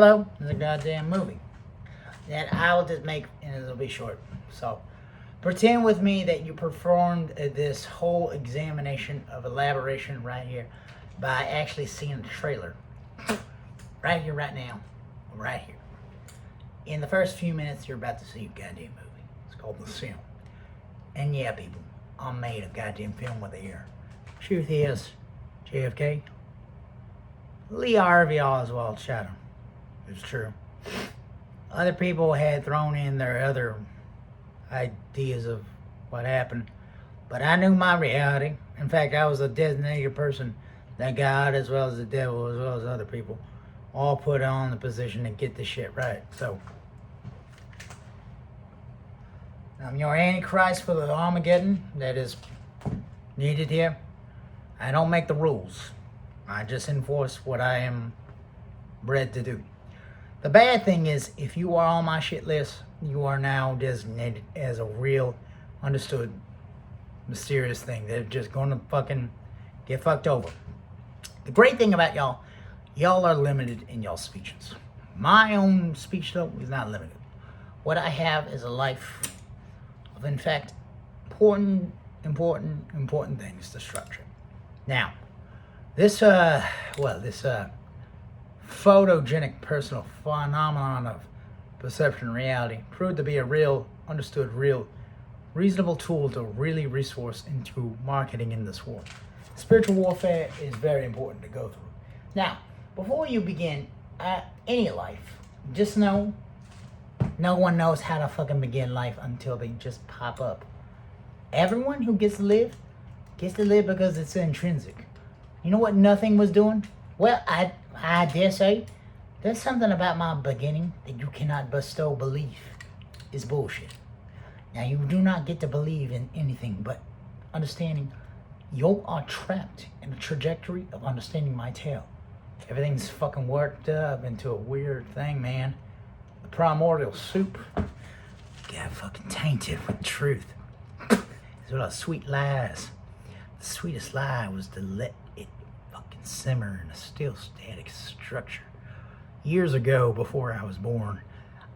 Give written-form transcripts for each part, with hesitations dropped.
Hello, there's a goddamn movie that I will just make, and it'll be short. So, pretend with me that you performed this whole examination of elaboration right here by actually seeing the trailer. Right here, right now. Right here. In the first few minutes, you're about to see a goddamn movie. It's called The Sim. And yeah, people, I made a goddamn film with the ear. Truth is, JFK, Lee Harvey Oswald shot him. It's true. Other people had thrown in their other ideas of what happened, but I knew my reality. In fact, I was a designated person that God, as well as the devil, as well as other people, all put on the position to get this shit right. So, I'm your Antichrist for the Armageddon that is needed here. I don't make the rules. I just enforce what I am bred to do. The bad thing is, if you are on my shit list, you are now designated as a real, understood, mysterious thing. They're just gonna fucking get fucked over. The great thing about y'all are limited in y'all speeches. My own speech, though, is not limited. What I have is a life of, in fact, important things to structure. Now, this photogenic personal phenomenon of perception and reality proved to be a real, understood, real, reasonable tool to really resource into marketing in this war. Spiritual warfare is very important to go through. Now, before you begin any life, just know no one knows how to fucking begin life until they just pop up. Everyone who gets to live because it's intrinsic. You know what nothing was doing? Well, I dare say, there's something about my beginning that you cannot bestow belief is bullshit. Now, you do not get to believe in anything but understanding you are trapped in the trajectory of understanding my tale. Everything's fucking worked up into a weird thing, man. The primordial soup got fucking tainted with truth. It's one of sweet lies. The sweetest lie was to let it fucking simmer in a still static structure. Years ago, before I was born,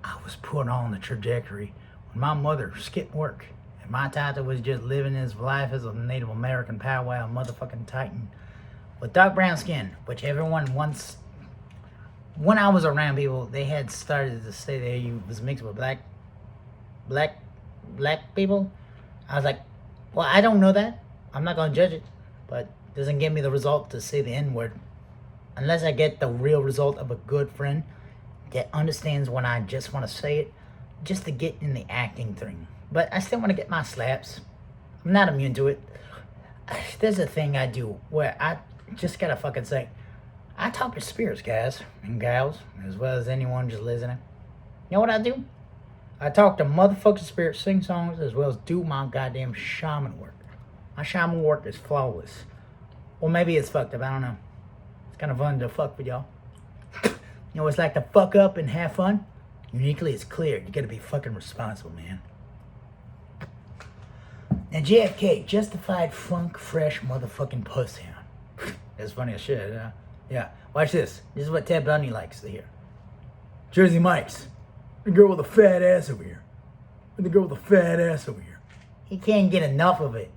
I was put on the trajectory when my mother skipped work and my tata was just living his life as a Native American powwow motherfucking titan with dark brown skin, which everyone once, when I was around people, they had started to say that he was mixed with black people. I was like, well, I don't know that. I'm not gonna judge it, but it doesn't give me the result to say the N-word. Unless I get the real result of a good friend that understands when I just want to say it, just to get in the acting thing. But I still want to get my slaps. I'm not immune to it. There's a thing I do where I just gotta fucking say, I talk to spirits, guys and gals, as well as anyone just listening. You know what I do? I talk to motherfucking spirits, sing songs, as well as do my goddamn shaman work. My shaman work is flawless. Or maybe it's fucked up, I don't know. It's kind of fun to fuck with y'all. You know what it's like to fuck up and have fun? Uniquely, it's clear. You gotta be fucking responsible, man. Now, JFK, justified funk fresh motherfucking pussy. That's funny as shit, huh? Yeah, watch this. This is what Ted Bundy likes to hear. Jersey Mike's. The girl with a fat ass over here. The girl with a fat ass over here. He can't get enough of it.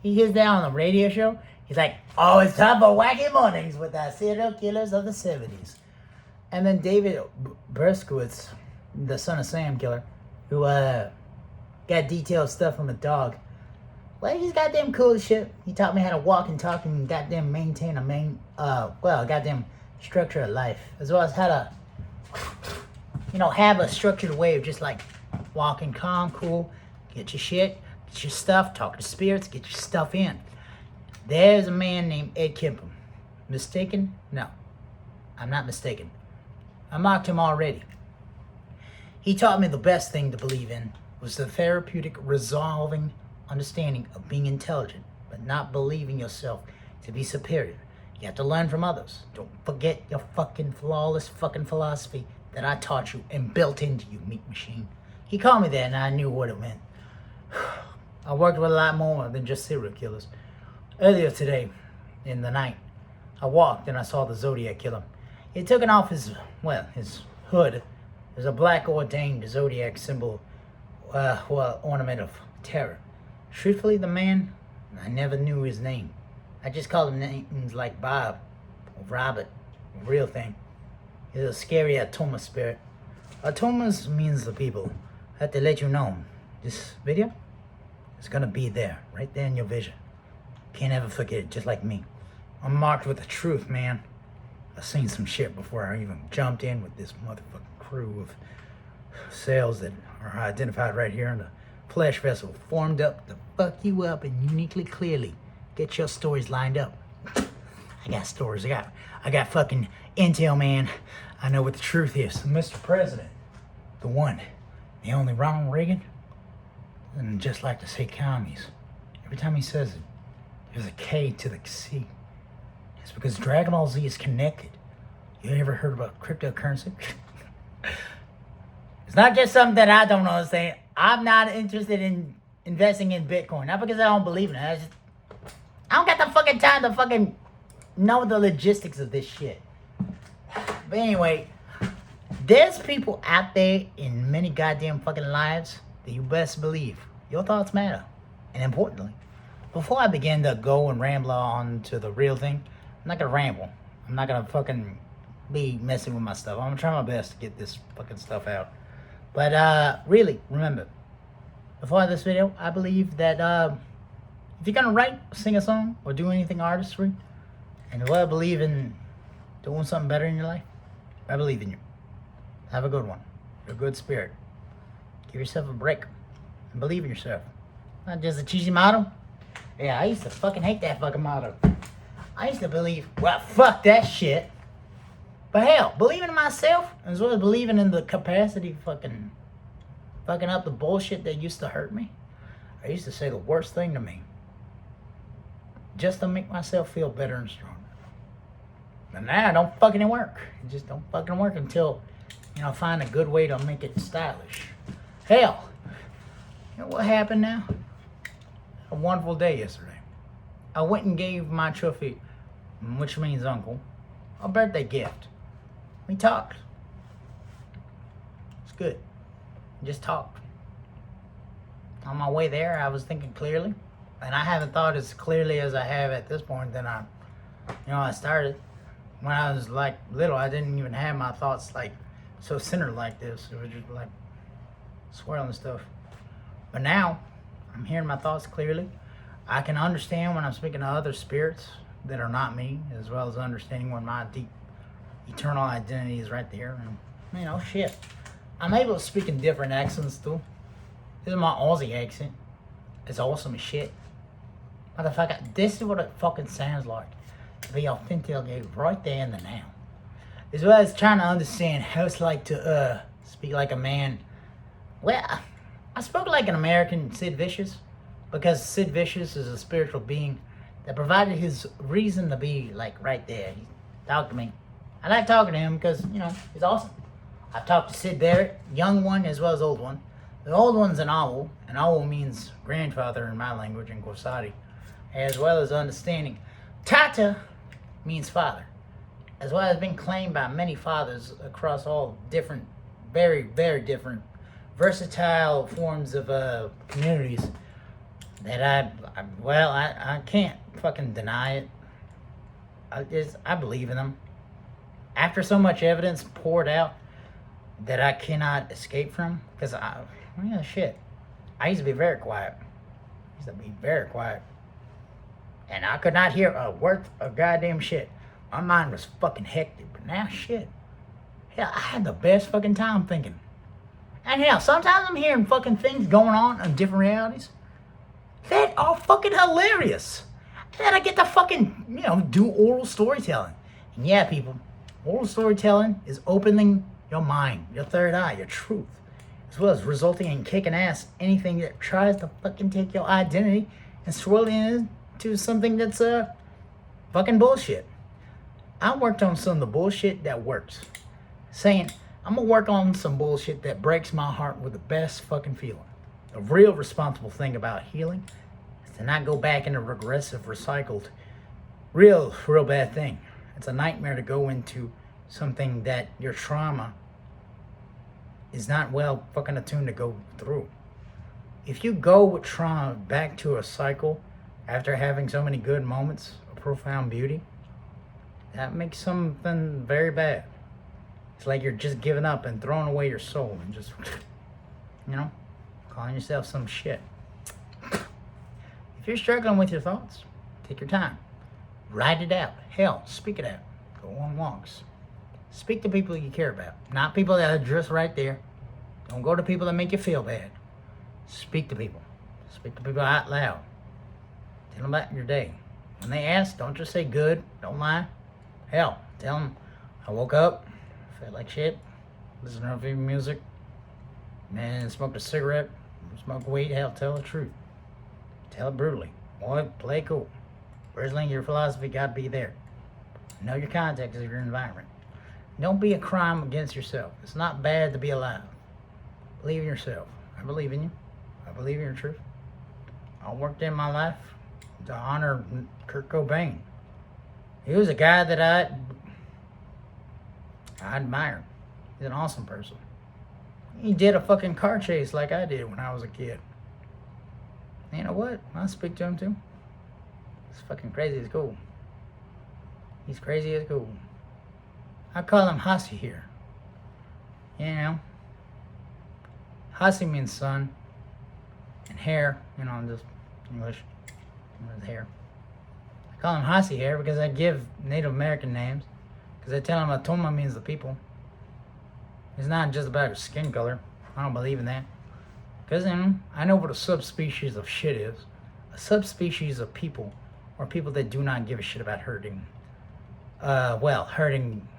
He hears that on the radio show. He's like, oh, it's time for wacky mornings with the serial killers of the 70s. And then David Berkowitz, the Son of Sam killer, who got detailed stuff from a dog. Well, he's goddamn cool as shit. He taught me how to walk and talk and goddamn maintain a goddamn structure of life. As well as how to, have a structured way of just like walking calm, cool, get your shit, get your stuff, talk to spirits, get your stuff in. There's a man named Ed Kemper. Mistaken? No, I'm not mistaken. I mocked him already. He taught me the best thing to believe in was the therapeutic resolving understanding of being intelligent, but not believing yourself to be superior. You have to learn from others. Don't forget your fucking flawless fucking philosophy that I taught you and built into you, meat machine. He called me that and I knew what it meant. I worked with a lot more than just serial killers. Earlier today, in the night, I walked and I saw the Zodiac killer. He had taken off his hood, there's a black ordained zodiac symbol, ornament of terror. Truthfully, the man, I never knew his name. I just called him names like Bob or Robert, the real thing. He's a scary Atoma spirit. Atomas means the people. I have to let you know, this video is gonna be there, right there in your vision. Can't ever forget it, just like me. I'm marked with the truth, man. I've seen some shit before I even jumped in with this motherfucking crew of cells that are identified right here in the flesh vessel, formed up to fuck you up and uniquely clearly get your stories lined up. I got stories. I got fucking intel, man. I know what the truth is. Mr. President, the one, the only Ronald Reagan, and just like to say commies. Every time he says it, there's a K to the C. It's because Dragon Ball Z is connected. You ever heard about cryptocurrency? It's not just something that I don't understand. I'm not interested in investing in Bitcoin. Not because I don't believe in it. I don't got the fucking time to fucking know the logistics of this shit. But anyway, there's people out there in many goddamn fucking lives that you best believe your thoughts matter. And importantly, before I begin to go and ramble on to the real thing, I'm not gonna ramble. I'm not gonna fucking be messing with my stuff. I'm gonna try my best to get this fucking stuff out. But really, remember, before this video, I believe that if you're gonna write, sing a song, or do anything artistry, and if I believe in doing something better in your life, I believe in you. Have a good one. You're a good spirit. Give yourself a break. And believe in yourself. Not just a cheesy motto. Yeah, I used to fucking hate that fucking motto. I used to believe, well, fuck that shit. But hell, believing in myself, as well as believing in the capacity fucking up the bullshit that used to hurt me. I used to say the worst thing to me. Just to make myself feel better and stronger. But now it don't fucking work. It just don't fucking work until, find a good way to make it stylish. Hell, you know what happened now? A wonderful day yesterday. I went and gave my trophy, which means uncle, a birthday gift. We talked. It's good. We just talked. On my way there, I was thinking clearly. And I haven't thought as clearly as I have at this point than I started. When I was like little, I didn't even have my thoughts like so centered like this. It was just like swirling stuff. But now, I'm hearing my thoughts clearly. I can understand when I'm speaking to other spirits that are not me, as well as understanding when my deep eternal identity is right there. And, shit. I'm able to speak in different accents, too. This is my Aussie accent. It's awesome as shit. Motherfucker, this is what it fucking sounds like to be authentic right there in the now. As well as trying to understand how it's like to, speak like a man. Well, I spoke like an American Sid Vicious, because Sid Vicious is a spiritual being that provided his reason to be, like, right there. He talked to me. I like talking to him because, he's awesome. I've talked to Sid Barrett, young one as well as old one. The old one's an owl. An owl means grandfather in my language, in Corsati, as well as understanding. Tata means father, as well as been claimed by many fathers across all different, very, very different, versatile forms of communities that I can't fucking deny it. I believe in them. After so much evidence poured out that I cannot escape from, because shit. I used to be very quiet. And I could not hear a word of goddamn shit. My mind was fucking hectic, but now shit. Hell, I had the best fucking time thinking. And hell, sometimes I'm hearing fucking things going on in different realities that are fucking hilarious. And then I get to fucking, do oral storytelling. And yeah, people, oral storytelling is opening your mind, your third eye, your truth, as well as resulting in kicking ass anything that tries to fucking take your identity and swirl it into something that's fucking bullshit. I worked on some of the bullshit that works. Saying, I'm gonna work on some bullshit that breaks my heart with the best fucking feeling. The real responsible thing about healing is to not go back into regressive, recycled, real bad thing. It's a nightmare to go into something that your trauma is not well fucking attuned to go through. If you go with trauma back to a cycle after having so many good moments of profound beauty, that makes something very bad. It's like you're just giving up and throwing away your soul and just, calling yourself some shit. If you're struggling with your thoughts, take your time. Write it out. Hell, speak it out. Go on walks. Speak to people you care about. Not people that are just right there. Don't go to people that make you feel bad. Speak to people. Speak to people out loud. Tell them about your day. When they ask, don't just say good. Don't lie. Hell, tell them, I woke up, felt like shit, listened to favorite music, man, smoked a cigarette, smoked weed. Hell, tell the truth. Tell it brutally. Boy, play cool. Wrestling, your philosophy got to be there. Know your context of your environment. Don't be a crime against yourself. It's not bad to be alive. Believe in yourself. I believe in you. I believe in your truth. I worked in my life to honor Kurt Cobain. He was a guy that I admire. He's an awesome person. He did a fucking car chase like I did when I was a kid. You know what? I'll speak to him too. He's fucking crazy as cool. He's crazy as cool. I call him Hasi here. Hasi means sun. And hair, just English. With hair. I call him Hasi here because I give Native American names. Because I tell him Atoma means the people. It's not just about your skin color. I don't believe in that. Because I know what a subspecies of shit is. A subspecies of people are people that do not give a shit about hurting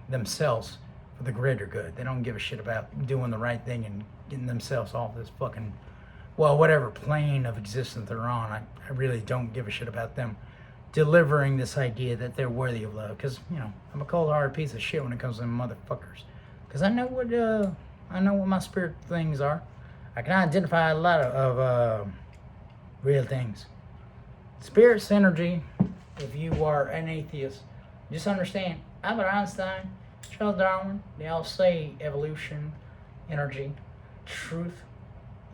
themselves for the greater good. They don't give a shit about doing the right thing and getting themselves off this fucking, whatever plane of existence they're on. I really don't give a shit about them delivering this idea that they're worthy of love. Because, I'm a cold-hearted piece of shit when it comes to them motherfuckers. Because I know what my spirit things are. I can identify a lot of real things. Spirit's energy, if you are an atheist, just understand, Albert Einstein, Charles Darwin, they all say evolution, energy, truth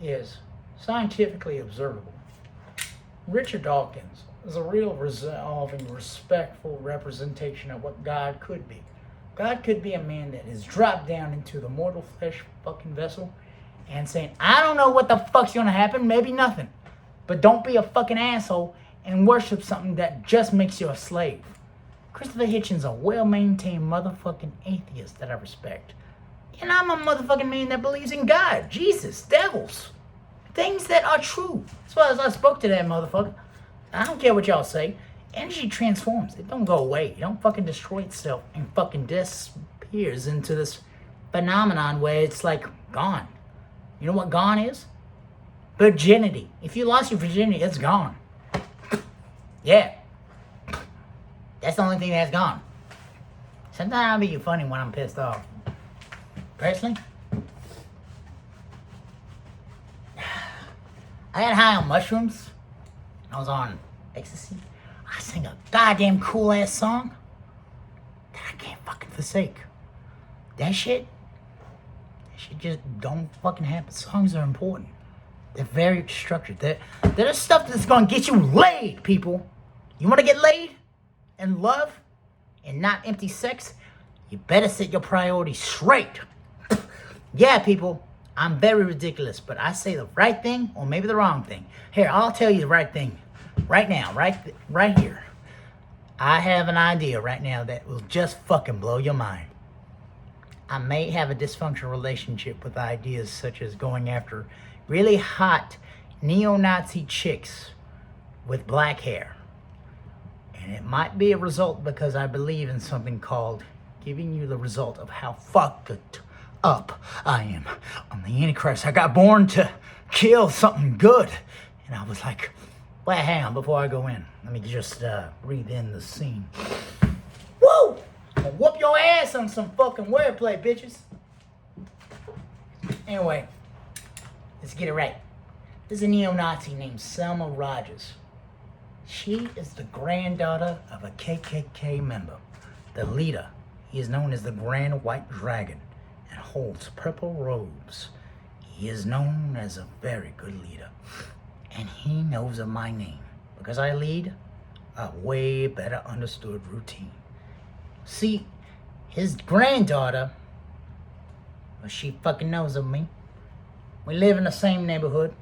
is scientifically observable. Richard Dawkins is a real resolving, respectful representation of what God could be. God could be a man that is dropped down into the mortal flesh fucking vessel and saying, I don't know what the fuck's gonna happen, maybe nothing. But don't be a fucking asshole and worship something that just makes you a slave. Christopher Hitchens a well-maintained motherfucking atheist that I respect. And I'm a motherfucking man that believes in God, Jesus, devils. Things that are true. As far as I spoke to that motherfucker, I don't care what y'all say. Energy transforms. It don't go away. It don't fucking destroy itself and fucking disappears into this phenomenon where it's like gone. You know what gone is? Virginity. If you lost your virginity, it's gone. Yeah. That's the only thing that's gone. Sometimes I'll be funny when I'm pissed off. Personally, I got high on mushrooms. I was on ecstasy. I sang a goddamn cool ass song that I can't fucking forsake. That shit just don't fucking happen. Songs are important. They're very structured. They're stuff that's gonna get you laid, people. You wanna get laid and love and not empty sex? You better set your priorities straight. Yeah, people, I'm very ridiculous, but I say the right thing or maybe the wrong thing. Here, I'll tell you the right thing right now, right here. I have an idea right now that will just fucking blow your mind. I may have a dysfunctional relationship with ideas such as going after really hot neo-Nazi chicks with black hair. And it might be a result because I believe in something called giving you the result of how fucked up I am. I'm the Antichrist. I got born to kill something good. And I was like, well, hang on, before I go in, let me just breathe in the scene. Woo! I'll whoop your ass on some fucking wordplay, bitches. Anyway, let's get it right. There's a neo-Nazi named Selma Rogers. She is the granddaughter of a KKK member. The leader, he is known as the Grand White Dragon. and holds purple robes. He is known as a very good leader, and he knows of my name because I lead a way better understood routine. See, his granddaughter, well, she fucking knows of me. We live in the same neighborhood.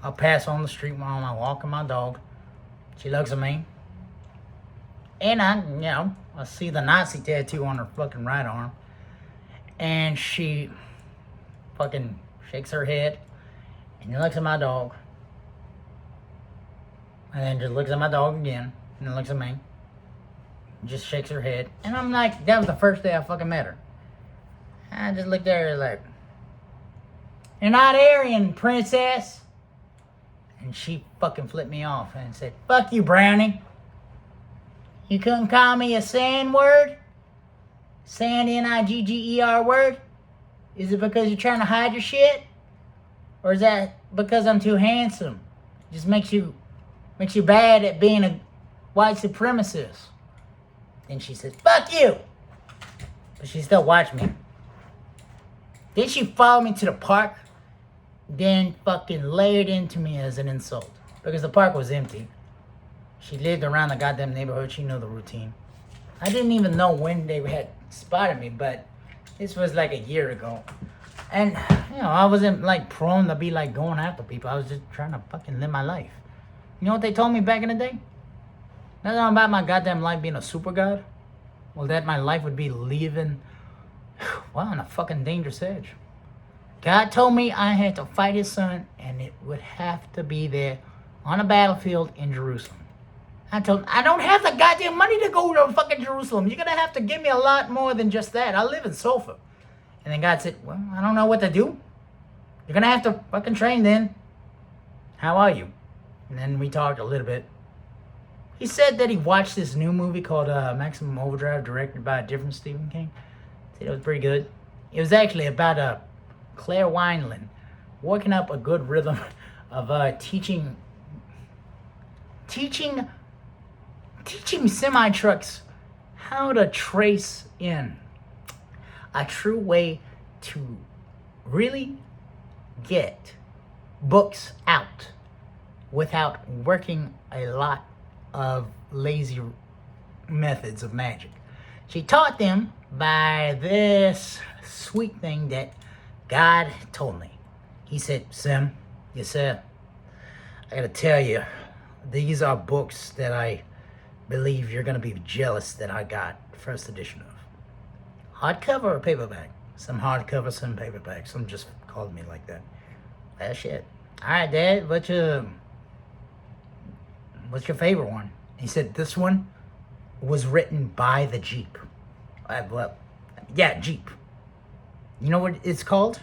I'll pass on the street while I'm walking my dog. She looks at me. And I see the Nazi tattoo on her fucking right arm. And she fucking shakes her head. And she looks at my dog. And then just looks at my dog again. And then looks at me. And just shakes her head. And I'm like, that was the first day I fucking met her. I just looked at her like, "You're not Aryan, princess." And she fucking flipped me off and said, "Fuck you, Brownie. You couldn't call me a sand word? Sand, Nigger word? Is it because you're trying to hide your shit? Or is that because I'm too handsome? It just makes you bad at being a white supremacist." And she says, "Fuck you." But she still watched me. Then she followed me to the park. Then fucking layered into me as an insult. Because the park was empty. She lived around the goddamn neighborhood. She knew the routine. I didn't even know when they had spotted me, but this was like a year ago. And, I wasn't like prone to be like going after people. I was just trying to fucking live my life. You know what they told me back in the day? Nothing about my goddamn life being a super god. Well, that my life would be leaving, on a fucking dangerous edge. God told me I had to fight his son, and it would have to be there on a battlefield in Jerusalem. I told him, I don't have the goddamn money to go to fucking Jerusalem. You're going to have to give me a lot more than just that. I live in Sulphur. And then God said, "Well, I don't know what to do. You're going to have to fucking train then. How are you?" And then we talked a little bit. He said that he watched this new movie called Maximum Overdrive, directed by a different Stephen King. He said it was pretty good. It was actually about Claire Wineland working up a good rhythm of teaching semi-trucks how to trace in a true way to really get books out without working a lot of lazy methods of magic. She taught them by this sweet thing that God told me. He said, "Sim, yes sir, I gotta tell you, these are books that I believe you're gonna be jealous that I got first edition of. Hardcover or paperback? Some hardcover, some paperback. Some just called me like that. That shit. Alright, Dad, what's your favorite one?" He said, "This one was written by the Jeep." Jeep. You know what it's called?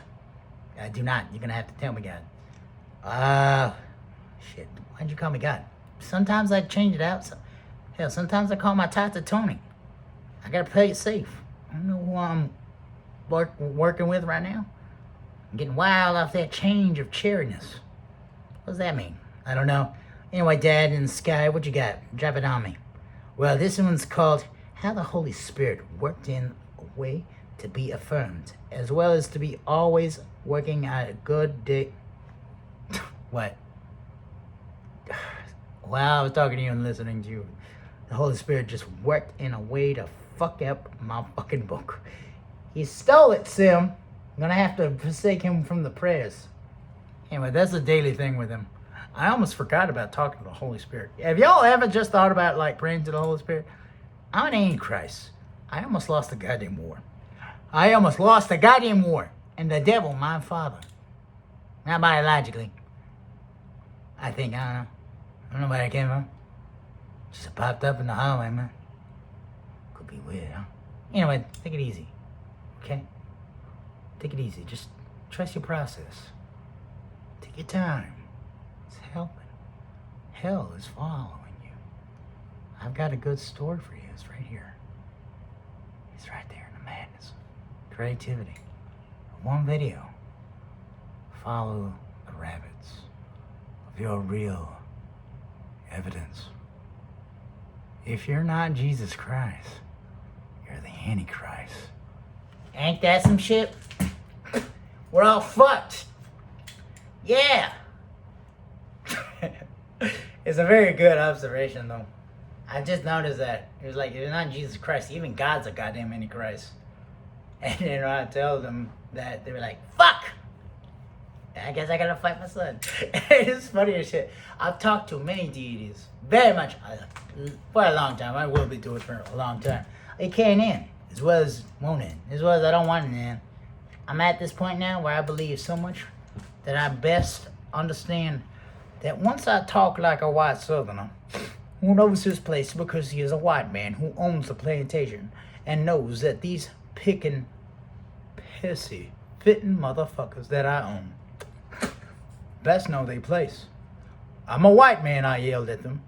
I do not. You're gonna have to tell me, God. Shit. Why'd you call me God? Sometimes I change it out. Sometimes I call my Tata Tony. I gotta play it safe. I don't know who I'm working with right now. I'm getting wild off that change of cherryness. What does that mean? I don't know. Anyway, Dad in the sky, what you got? Drop it on me. Well, this one's called How the Holy Spirit Worked in a Way to Be Affirmed, as well as to be always working at a good day. What? Well, I was talking to you and listening to you. The Holy Spirit just worked in a way to fuck up my fucking book. He stole it, Sim. I'm gonna have to forsake him from the prayers. Anyway, that's a daily thing with him. I almost forgot about talking to the Holy Spirit. Have y'all ever just thought about like praying to the Holy Spirit? I'm an Antichrist. I almost lost the goddamn war. And the devil, my father. Not biologically. I think, I don't know where I came from. Just popped up in the hallway, man. Could be weird, huh? Anyway, take it easy. Okay? Take it easy. Just trust your process. Take your time. It's helping. Hell is following you. I've got a good story for you. It's right here. It's right there in the madness of creativity. One video. Follow the rabbits of your real evidence. If you're not Jesus Christ, you're the Antichrist. Ain't that some shit? We're all fucked. Yeah. It's a very good observation, though. I just noticed that. It was like, it's not Jesus Christ. Even God's a goddamn Antichrist. And then I tell them that, they were like, fuck! I guess I gotta fight my son. It's funny as shit. I've talked to many deities. Very much. For a long time. I will be doing it for a long time. It can't end. As well as won't end. As well as I don't want it to end. I'm at this point now where I believe so much that I best understand that once I talk like a white southerner who knows his place because he is a white man who owns the plantation and knows that these picking, pissy, fitting motherfuckers that I own best know their place. I'm a white man, I yelled at them.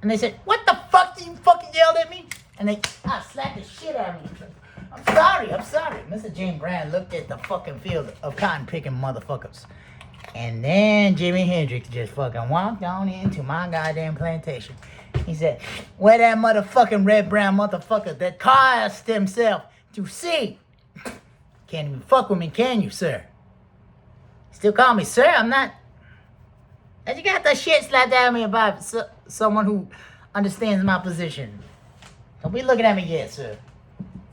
And they said, what the fuck did you fucking yell at me? And I slapped the shit out of me. I'm sorry. Mr. James Brown looked at the fucking field of cotton picking motherfuckers. And then Jimi Hendrix just fucking walked on into my goddamn plantation. He said, where that motherfucking red brown motherfucker that caused himself to see? Can't even fuck with me, can you, sir? Still call me sir? I'm not. You got that shit slapped out of me about someone who understands my position. Don't be looking at me yet, sir.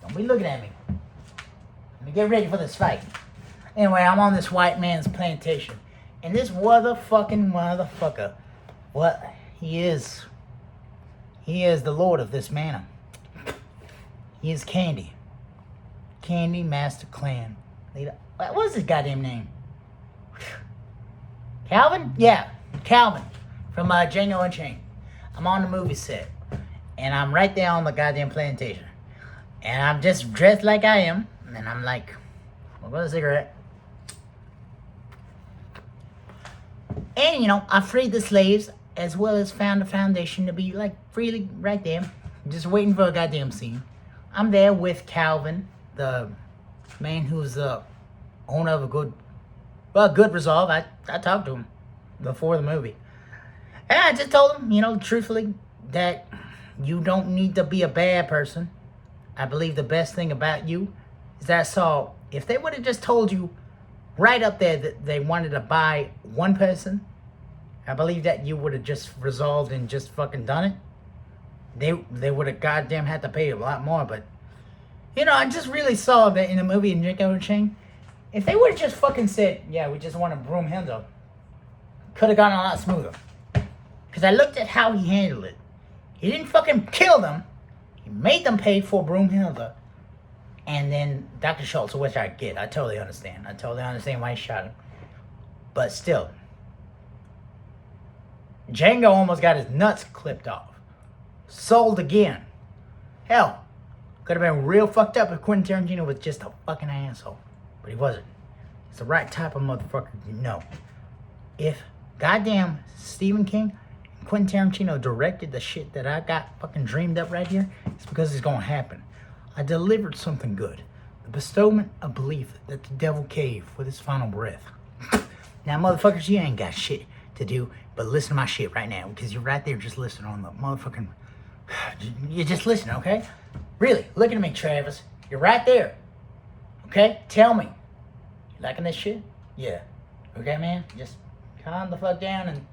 Don't be looking at me. Let me get ready for this fight. Anyway, I'm on this white man's plantation. And this motherfucker, what he is the lord of this manor. He is Candy. Candy Master Clan leader. What's his goddamn name? Calvin? Yeah, Calvin from Django Unchained. I'm on the movie set. And I'm right there on the goddamn plantation. And I'm just dressed like I am. And I'm like, I'll go to a cigarette. And, you know, I freed the slaves as well as found a foundation to be, like, freely right there. Just waiting for a goddamn scene. I'm there with Calvin, the man who's the owner of a good resolve. I talked to him before the movie. And I just told him, you know, truthfully, that you don't need to be a bad person. I believe the best thing about you is that I saw, if they would have just told you right up there that they wanted to buy one person, I believe that you would have just resolved and just fucking done it. They would have goddamn had to pay a lot more, but, you know, I just really saw that in the movie in Django Unchained. If they would have just fucking said, yeah, we just want to Broomhilda, could have gone a lot smoother. Because I looked at how he handled it. He didn't fucking kill them. He made them pay for Broomhilda. And then Dr. Schultz, which I get. I totally understand. I totally understand why he shot him. But still. Django almost got his nuts clipped off. Sold again. Hell, could have been real fucked up if Quentin Tarantino was just a fucking asshole. But he wasn't. He's the right type of motherfucker you know. If goddamn Stephen King and Quentin Tarantino directed the shit that I got fucking dreamed up right here, it's because it's gonna happen. I delivered something good. The bestowment of belief that the devil caved with his final breath. Now, motherfuckers, you ain't got shit to do but listen to my shit right now, because you're right there just listening on the motherfucking... You're just listening, okay? Really, look at me, Travis. You're right there. Okay? Tell me. You liking this shit? Yeah. Okay, man? Just calm the fuck down and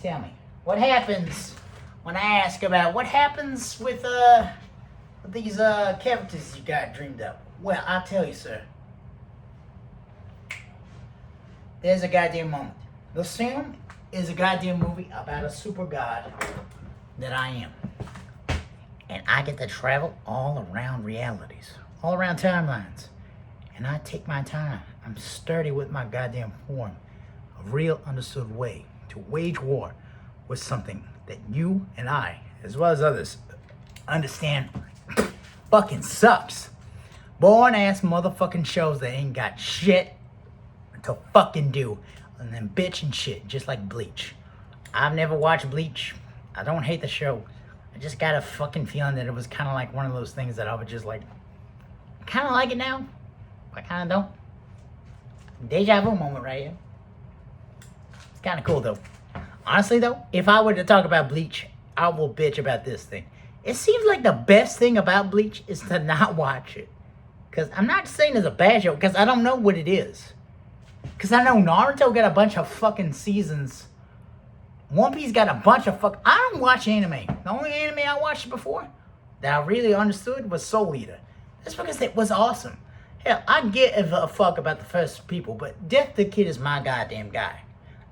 tell me. What happens when I ask about what happens with these characters you got dreamed up? Well, I'll tell you, sir. There's a goddamn moment. The film is a goddamn movie about a super god that I am. And I get to travel all around realities, all around timelines. And I take my time. I'm sturdy with my goddamn form. A real understood way to wage war with something that you and I, as well as others, understand fucking sucks. Boring ass motherfucking shows that ain't got shit to fucking do. And then bitch and shit, just like Bleach. I've never watched Bleach. I don't hate the show. I just got a fucking feeling that it was kind of like one of those things that I would just like, kind of like it now, but kind of don't. Deja vu moment right here. It's kind of cool though. Honestly though, if I were to talk about Bleach, I will bitch about this thing. It seems like the best thing about Bleach is to not watch it. Because I'm not saying it's a bad show, because I don't know what it is. Because I know Naruto got a bunch of fucking seasons. One Piece got a bunch of fuck. I don't watch anime. The only anime I watched before that I really understood was Soul Eater. That's because it was awesome. Hell, I get a fuck about the first people, but Death the Kid is my goddamn guy.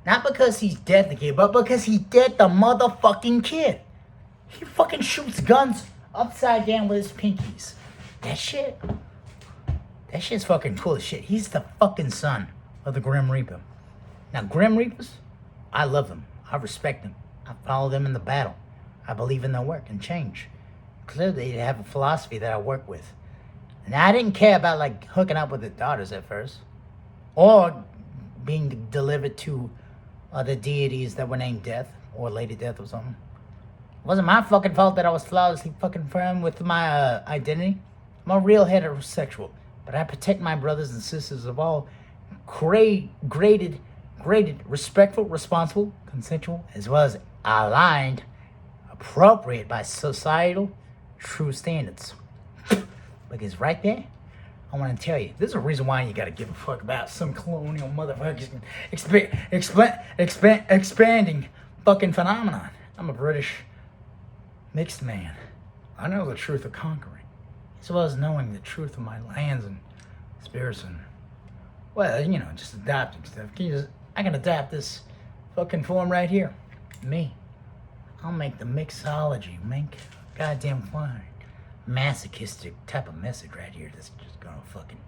Not because he's Death the Kid, but because he dead the motherfucking kid. He fucking shoots guns upside down with his pinkies. That shit's fucking cool as shit. He's the fucking son of the Grim Reaper. Now, Grim Reapers, I love them. I respect them. I follow them in the battle. I believe in their work and change. Clearly, they have a philosophy that I work with. Now, I didn't care about, like, hooking up with the daughters at first. Or being delivered to the deities that were named Death. Or Lady Death or something. It wasn't my fucking fault that I was flawlessly fucking firm with my identity. I'm a real heterosexual. But I protect my brothers and sisters of all graded, respectful, responsible, consensual, as well as aligned, appropriate by societal true standards. Because right there, I want to tell you, there's a reason why you got to give a fuck about some colonial motherfuckers expanding fucking phenomenon. I'm a British mixed man. I know the truth of conquering, as well as knowing the truth of my lands and spirits and, well, you know, just adapting stuff. I can adapt this fucking form right here. Me. I'll make the mixology goddamn fine. Masochistic type of message right here that's just gonna fucking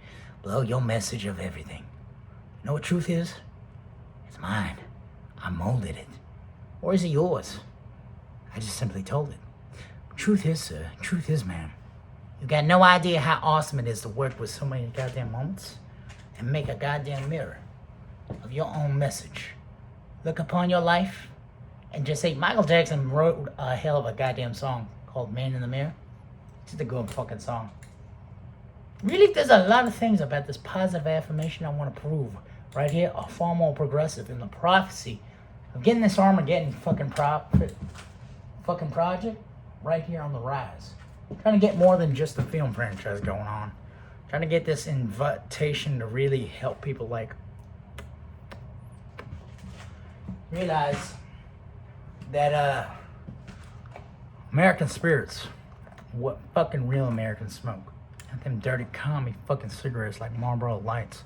blow your message of everything. You know what truth is? It's mine. I molded it. Or is it yours? I just simply told it. Truth is, sir. Truth is, ma'am. You got no idea how awesome it is to work with so many goddamn moments and make a goddamn mirror of your own message. Look upon your life and just say, Michael Jackson wrote a hell of a goddamn song called Man in the Mirror. It's a good fucking song. Really, there's a lot of things about this positive affirmation I want to prove right here are far more progressive in the prophecy of getting this Armageddon fucking project right here on the rise. Trying to get more than just a film franchise going on. Trying to get this invitation to really help people, like, realize that American spirits, what fucking real Americans smoke. Not them dirty commie fucking cigarettes like Marlboro Lights.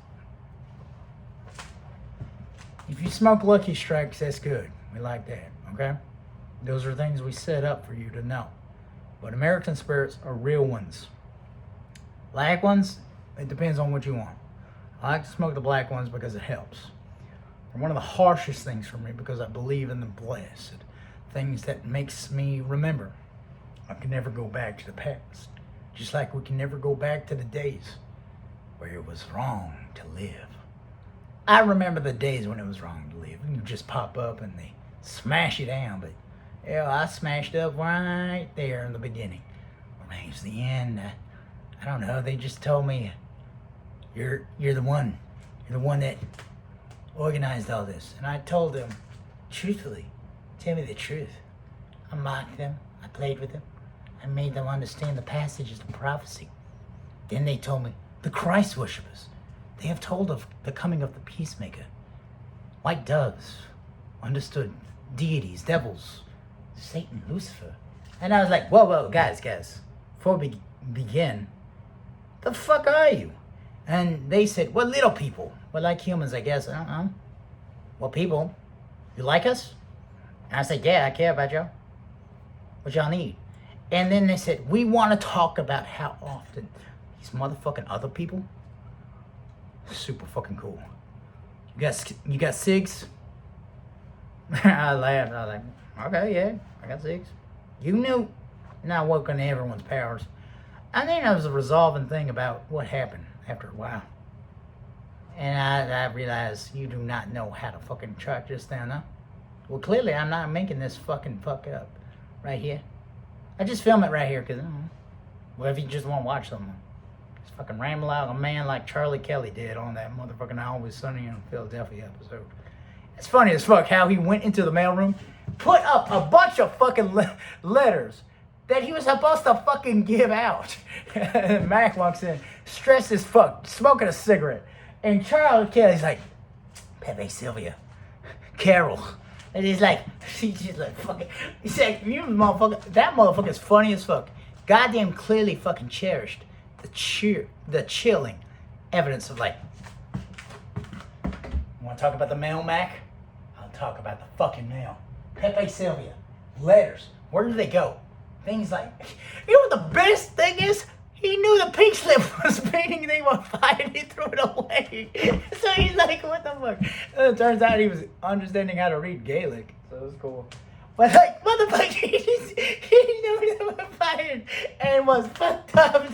If you smoke Lucky Strikes, that's good. We like that, okay? Those are things we set up for you to know. But American spirits are real ones. Black ones, it depends on what you want. I like to smoke the black ones because it helps. They're one of the harshest things for me because I believe in the blessed. Things that makes me remember. I can never go back to the past. Just like we can never go back to the days where it was wrong to live. I remember the days when it was wrong to live. You just pop up and they smash you down. But, I smashed up right there in the beginning. When it was the end, I don't know. They just told me, you're the one. You're the one that organized all this. And I told them, truthfully, tell me the truth. I mocked them. I played with them. I made them understand the passages of prophecy. Then they told me, the Christ worshippers, they have told of the coming of the peacemaker. White doves, understood deities, devils, Satan, Lucifer. And I was like, whoa, guys, before we begin, the fuck are you? And they said, we're little people. We're like humans, I guess. I don't know. Well, people, you like us? And I said, yeah, I care about y'all. What y'all need? And then they said, we want to talk about how often these motherfucking other people, super fucking cool. You got SIGs? I laughed. I was like, okay, yeah, I got SIGs. You knew. Not working to everyone's powers. And then there was a resolving thing about what happened after a while. And I realized you do not know how to fucking track this down, huh? Well, clearly I'm not making this fucking fuck up right here. I just film it right here because, well, if you just want to watch something, just fucking ramble out a man like Charlie Kelly did on that motherfucking Always Sunny in Philadelphia episode. It's funny as fuck how he went into the mailroom, put up a bunch of fucking letters, that he was supposed to fucking give out. And Mac walks in, stressed as fuck, smoking a cigarette. And Charlie Kelly's like, Pepe Sylvia, Carol. And he's like, she's just like, fucking, he's like, you motherfucker, that motherfucker's funny as fuck. Goddamn clearly fucking cherished the chilling evidence of like, you want to talk about the mail, Mac? I'll talk about the fucking mail. Pepe Sylvia, letters, where did they go? Things like, you know what the best thing is? He knew the pink slip was painting they were fighting, he threw it away. So he's like, what the fuck? And it turns out he was understanding how to read Gaelic, so it was cool. But like, motherfucker, he knew they were fighting and was fucked up.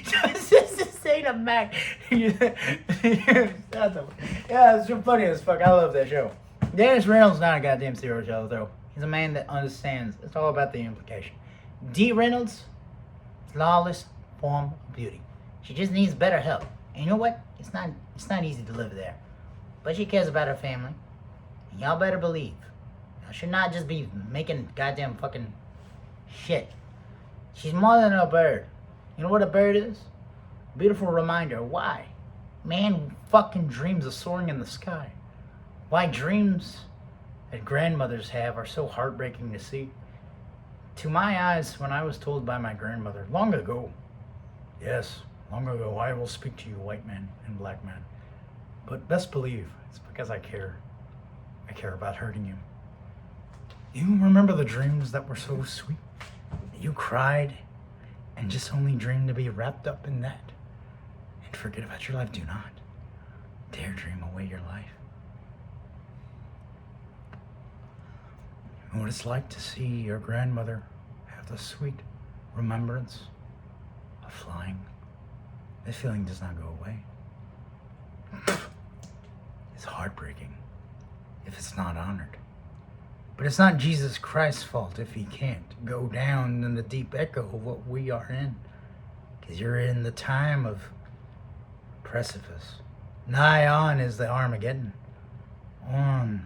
Just to say to Mac. Yeah, it's so funny as fuck. I love that show. Dennis Reynolds is not a goddamn serial killer, though. He's a man that understands. It's all about the implication. Dee Reynolds, flawless form of beauty. She just needs better help. And you know what? It's not easy to live there. But she cares about her family. And y'all better believe. Y'all should not just be making goddamn fucking shit. She's more than a bird. You know what a bird is? A beautiful reminder why man fucking dreams of soaring in the sky. Why dreams that grandmothers have are so heartbreaking to see. To my eyes, when I was told by my grandmother, long ago, yes, long ago, I will speak to you, white man and black man. But best believe, it's because I care. I care about hurting you. You remember the dreams that were so sweet? You cried and just only dreamed to be wrapped up in that. And forget about your life. Do not dare dream away your life. And what it's like to see your grandmother have the sweet remembrance of flying. That feeling does not go away. It's heartbreaking if it's not honored. But it's not Jesus Christ's fault if he can't go down in the deep echo of what we are in. Because you're in the time of precipice. Nigh on is the Armageddon. Onward,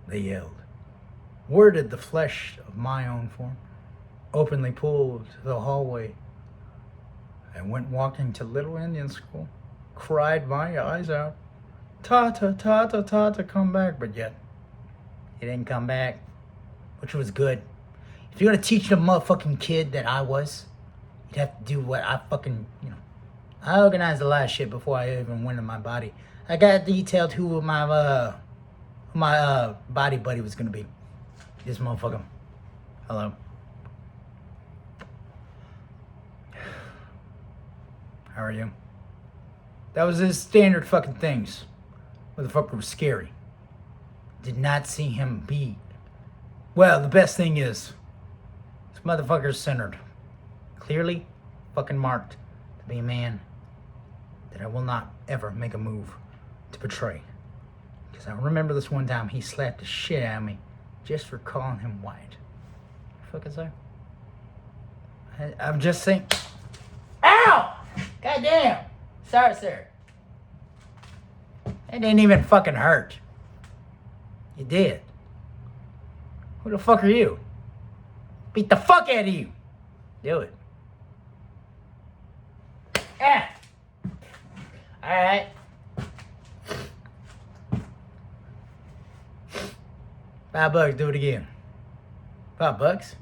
they yelled. Worded the flesh of my own form, openly pulled to the hallway. I went walking to Little Indian School, cried my eyes out. Tata, Tata, Tata, come back. But yet, he didn't come back, which was good. If you're gonna teach the motherfucking kid that I was, you'd have to do what I fucking, I organized a lot of shit before I even went in my body. I got detailed who my body buddy was gonna be. This motherfucker. Hello. How are you? That was his standard fucking things. Motherfucker was scary. Did not see him beat. Well, the best thing is, this motherfucker's centered. Clearly fucking marked to be a man that I will not ever make a move to betray. Because I remember this one time he slapped the shit out of me just for calling him white. What the fuck is that? I'm just saying. Ow! Goddamn! Sorry, sir. It didn't even fucking hurt. You did. Who the fuck are you? Beat the fuck out of you. Do it. Ah! Alright. $5, do it again. $5?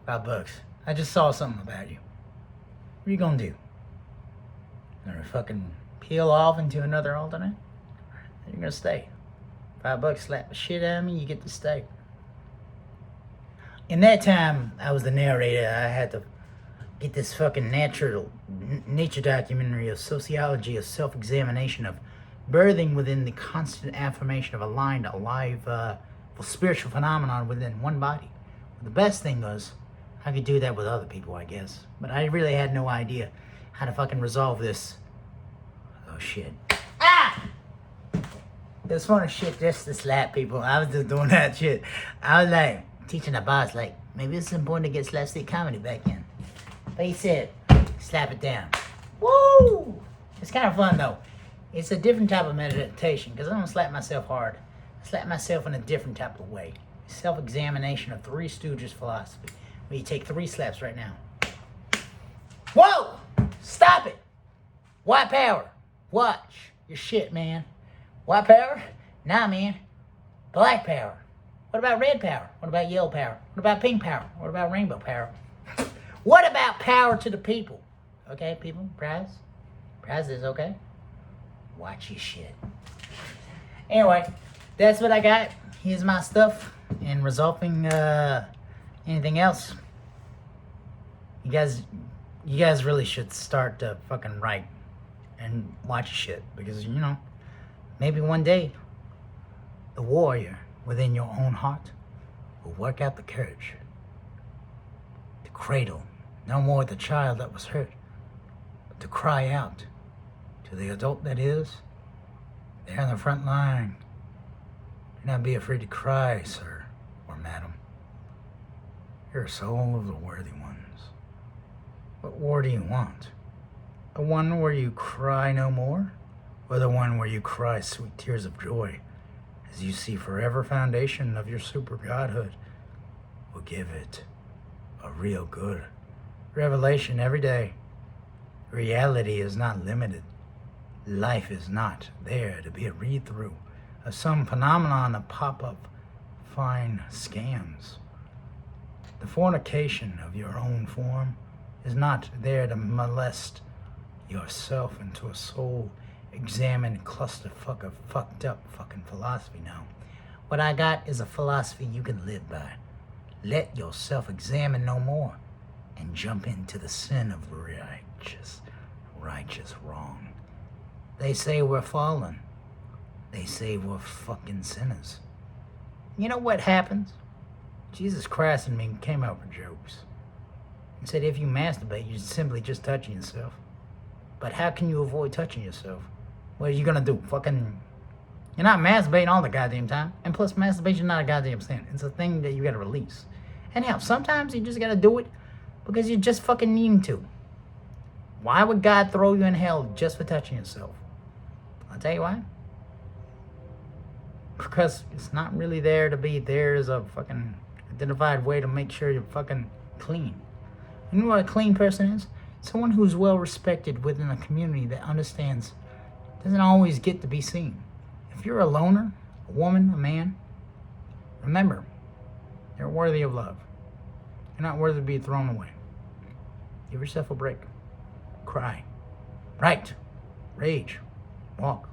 $5. I just saw something about you. What are you gonna do? Gonna fucking peel off into another alternate? You're gonna stay. $5, slap the shit out of me, you get to stay. In that time, I was the narrator. I had to get this fucking nature documentary of sociology, of self-examination, of birthing within the constant affirmation of a line, alive, spiritual phenomenon within one body. The best thing was, I could do that with other people, I guess. But I really had no idea how to fucking resolve this. Oh, shit. Ah! It's fun as shit just to slap people. I was just doing that shit. I was like, teaching the boss, like, maybe it's important to get slapstick comedy back in. But he said, slap it down. Woo! It's kind of fun, though. It's a different type of meditation, because I don't slap myself hard. I slap myself in a different type of way. self-examination of Three Stooges philosophy. Where you take 3 slaps right now. Whoa! Stop it! White power. Watch your shit, man. White power? Nah, man. Black power. What about red power? What about yellow power? What about pink power? What about rainbow power? What about power to the people? Okay, people? Prizes, okay? Watch your shit. Anyway, that's what I got. Here's my stuff. And resolving anything else, you guys really should start to fucking write and watch your shit. Because, maybe one day, the warrior within your own heart will work out the courage to cradle no more the child that was hurt, but to cry out to the adult that is there on the front line. Do not be afraid to cry, sir or madam. You're a soul of the worthy ones. What war do you want? The one where you cry no more, or the one where you cry sweet tears of joy as you see forever foundation of your super godhood will give it a real good revelation every day. Reality is not limited. Life is not there to be a read-through of some phenomenon of pop-up fine scams. The fornication of your own form is not there to molest yourself into a soul-examined clusterfuck of fucked up fucking philosophy now. What I got is a philosophy you can live by. Let yourself examine no more and jump into the sin of righteous wrong. They say we're fallen. They say we're fucking sinners. You know what happens? Jesus Christ and me came out with jokes. He said if you masturbate, you're simply just touching yourself. But how can you avoid touching yourself? What are you gonna do? You're not masturbating all the goddamn time. And plus, masturbation's not a goddamn sin. It's a thing that you gotta release. And hell, sometimes you just gotta do it because you just fucking need to. Why would God throw you in hell just for touching yourself? I'll tell you why. Because it's not really there to be there as a fucking identified way to make sure you're fucking clean. You know what a clean person is? Someone who's well respected within a community that understands doesn't always get to be seen. If you're a loner, a woman, a man, remember, you're worthy of love. You're not worthy to be thrown away. Give yourself a break. Cry. Write. Rage. Walk.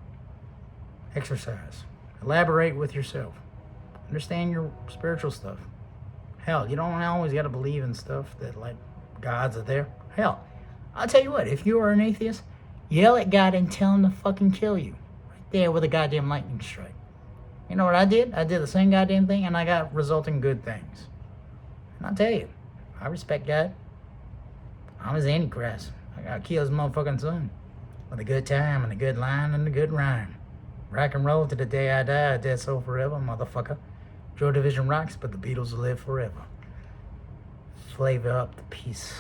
Exercise. Elaborate with yourself. Understand your spiritual stuff. Hell, you don't always got to believe in stuff that, like, gods are there. Hell, I'll tell you what, if you are an atheist, yell at God and tell him to fucking kill you. Right there with a goddamn lightning strike. You know what I did? I did the same goddamn thing and I got resulting good things. And I'll tell you, I respect God. I'm his antichrist. I gotta kill his motherfucking son. With a good time and a good line and a good rhyme. Rock and roll to the day I die, dead soul forever, motherfucker. Joy Division rocks, but the Beatles will live forever. Flavor up the peace.